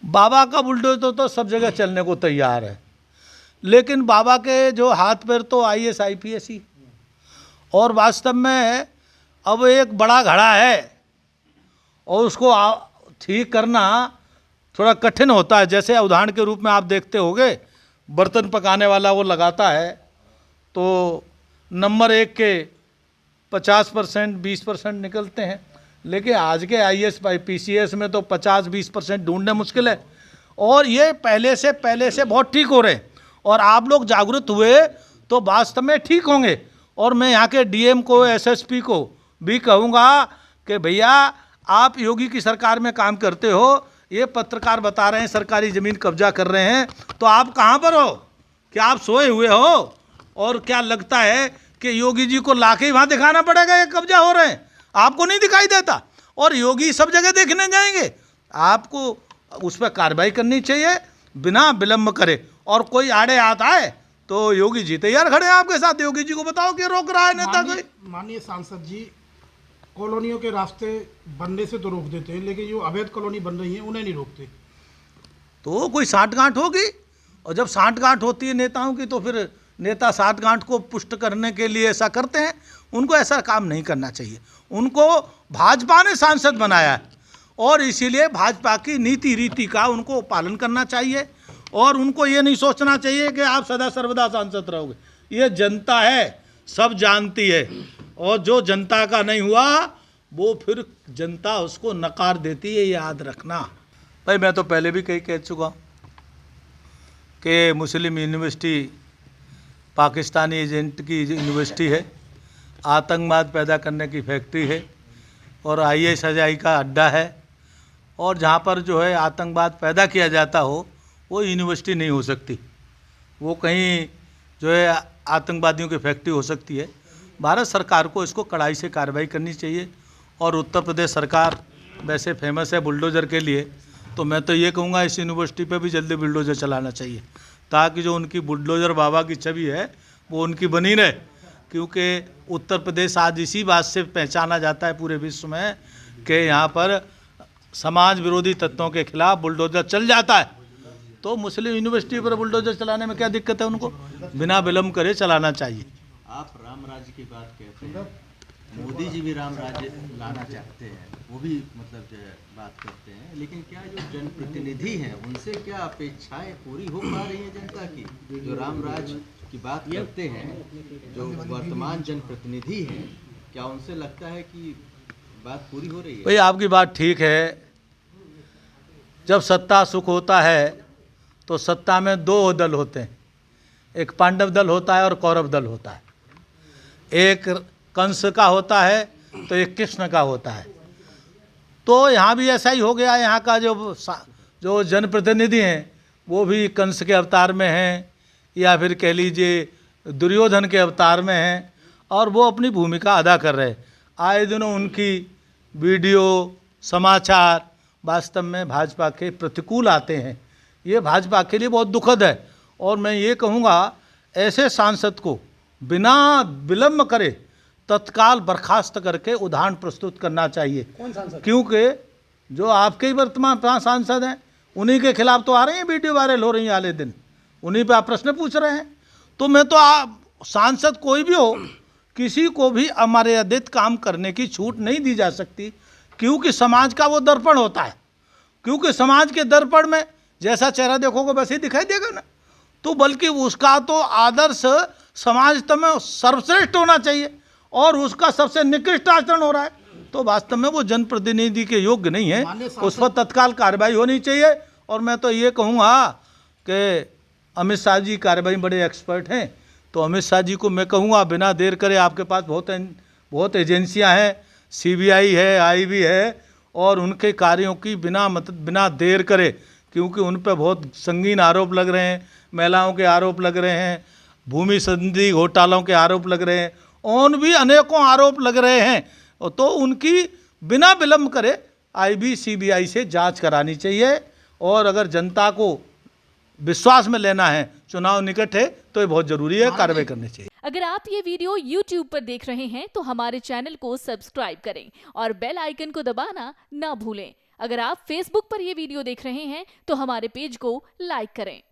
बाबा का बुलडोजर तो सब जगह चलने को तैयार है, लेकिन बाबा के जो हाथ पैर तो IAS IPS ही, और वास्तव में अब एक बड़ा घड़ा है और उसको ठीक करना थोड़ा कठिन होता है। जैसे उदाहरण के रूप में आप देखते होंगे, बर्तन पकाने वाला वो लगाता है तो नंबर 1 के 50% 20% निकलते हैं, लेकिन आज के IAS PCS में तो 50-20% ढूंढने मुश्किल है। और ये पहले से बहुत ठीक हो रहे हैं, और आप लोग जागरूक हुए तो वास्तव में ठीक होंगे। और मैं यहाँ के DM को, SSP को भी कहूँगा कि भैया आप योगी की सरकार में काम करते हो, ये पत्रकार बता रहे हैं सरकारी ज़मीन कब्जा कर रहे हैं, तो आप कहाँ पर हो? क्या आप सोए हुए हो? और क्या लगता है कि योगी जी को लाके ही वहाँ दिखाना पड़ेगा ये कब्जा हो रहे हैं? आपको नहीं दिखाई देता? और योगी सब जगह देखने जाएंगे। आपको उस पर कार्रवाई करनी चाहिए बिना विलम्ब करे, और कोई आड़े आता है तो योगी जी तैयार खड़े हैं आपके साथ। योगी जी को बताओ कि रोक रहा है नेता कोई। माननीय सांसद जी, कॉलोनियों के रास्ते बनने से तो रोक देते हैं, लेकिन जो अवैध कॉलोनी बन रही है उन्हें नहीं रोकते। तो कोई साठगांठ होगी, और जब साठगांठ होती है नेताओं की तो फिर नेता साठगांठ को पुष्ट करने के लिए ऐसा करते हैं। उनको ऐसा काम नहीं करना चाहिए। उनको भाजपा ने सांसद बनाया है, और इसीलिए भाजपा की नीति रीति का उनको पालन करना चाहिए, और उनको ये नहीं सोचना चाहिए कि आप सदा सर्वदा सांसद रहोगे। ये जनता है, सब जानती है, और जो जनता का नहीं हुआ वो फिर जनता उसको नकार देती है, याद रखना। भाई मैं तो पहले भी कहीं कह चुका कि मुस्लिम यूनिवर्सिटी पाकिस्तानी एजेंट की यूनिवर्सिटी है, आतंकवाद पैदा करने की फैक्ट्री है, और ISI का अड्डा है, और जहाँ पर जो है आतंकवाद पैदा किया जाता हो वो यूनिवर्सिटी नहीं हो सकती, वो कहीं जो है आतंकवादियों की फैक्ट्री हो सकती है। भारत सरकार को इसको कड़ाई से कार्रवाई करनी चाहिए। और उत्तर प्रदेश सरकार वैसे फेमस है बुलडोज़र के लिए, तो मैं तो ये कहूँगा इस यूनिवर्सिटी पे भी जल्दी बुलडोज़र चलाना चाहिए, ताकि जो उनकी बुलडोज़र बाबा की छवि है वो उनकी बनी रहे। क्योंकि उत्तर प्रदेश आज इसी बात से पहचाना जाता है पूरे विश्व में कि यहाँ पर समाज विरोधी तत्वों के खिलाफ बुलडोज़र चल जाता है। तो मुस्लिम यूनिवर्सिटी पर बुलडोज़र चलाने में क्या दिक्कत है? उनको बिना विलम्ब करे चलाना चाहिए। आप राम राज्य की बात कहते हैं, मोदी जी भी राम राज्य लाना चाहते हैं, वो भी मतलब जो है बात करते हैं, लेकिन क्या जो जनप्रतिनिधि हैं उनसे क्या अपेक्षाएं पूरी हो पा रही हैं जनता की? जो राम राज्य की बात करते हैं, जो वर्तमान जनप्रतिनिधि हैं, क्या उनसे लगता है कि बात पूरी हो रही है? भाई आपकी बात ठीक है। जब सत्ता सुख होता है तो सत्ता में 2 दल होते हैं, एक पांडव दल होता है और कौरव दल होता है। एक कंस का होता है तो एक कृष्ण का होता है। तो यहाँ भी ऐसा ही हो गया। यहाँ का जो जनप्रतिनिधि हैं वो भी कंस के अवतार में हैं, या फिर कह लीजिए दुर्योधन के अवतार में हैं, और वो अपनी भूमिका अदा कर रहे हैं। आए दिनों उनकी वीडियो समाचार वास्तव में भाजपा के प्रतिकूल आते हैं। ये भाजपा के लिए बहुत दुखद है, और मैं ये कहूँगा ऐसे सांसद को बिना विलम्ब करे तत्काल बर्खास्त करके उदाहरण प्रस्तुत करना चाहिए। कौन सांसद? क्योंकि जो आपके ही वर्तमान सांसद हैं उन्हीं के खिलाफ तो आ रही हैं, वीडियो वायरल हो रही हैं आले दिन, उन्हीं पे आप प्रश्न पूछ रहे हैं। तो मैं तो सांसद कोई भी हो, किसी को भी अमर्यादित काम करने की छूट नहीं दी जा सकती, क्योंकि समाज का वो दर्पण होता है। क्योंकि समाज के दर्पण में जैसा चेहरा देखोगे वैसे ही दिखाई देगा ना। तो बल्कि उसका तो आदर्श समाज में सर्वश्रेष्ठ होना चाहिए, और उसका सबसे निकृष्ट आचरण हो रहा है, तो वास्तव में वो जनप्रतिनिधि के योग्य नहीं है। उस पर तत्काल कार्रवाई होनी चाहिए। और मैं तो ये कहूँगा कि अमित शाह जी कार्रवाई बड़े एक्सपर्ट हैं, तो अमित शाह जी को मैं कहूँगा बिना देर करे, आपके पास बहुत एजेंसियाँ हैं, CBI है, IB है, और उनके कार्यों की बिना देर करे, क्योंकि उन पर बहुत संगीन आरोप लग रहे हैं, महिलाओं के आरोप लग रहे हैं, भूमि संधि घोटालों के आरोप लग रहे हैं, और भी अनेकों आरोप लग रहे हैं। तो उनकी बिना विलम्ब करे IB CBI से जांच करानी चाहिए। और अगर जनता को विश्वास में लेना है, चुनाव निकट है, तो ये बहुत जरूरी है, कार्रवाई करनी चाहिए। अगर आप ये वीडियो YouTube पर देख रहे हैं तो हमारे चैनल को सब्सक्राइब करें और बेल आइकन को दबाना ना भूलें। अगर आप Facebook पर यह वीडियो देख रहे हैं तो हमारे पेज को लाइक करें।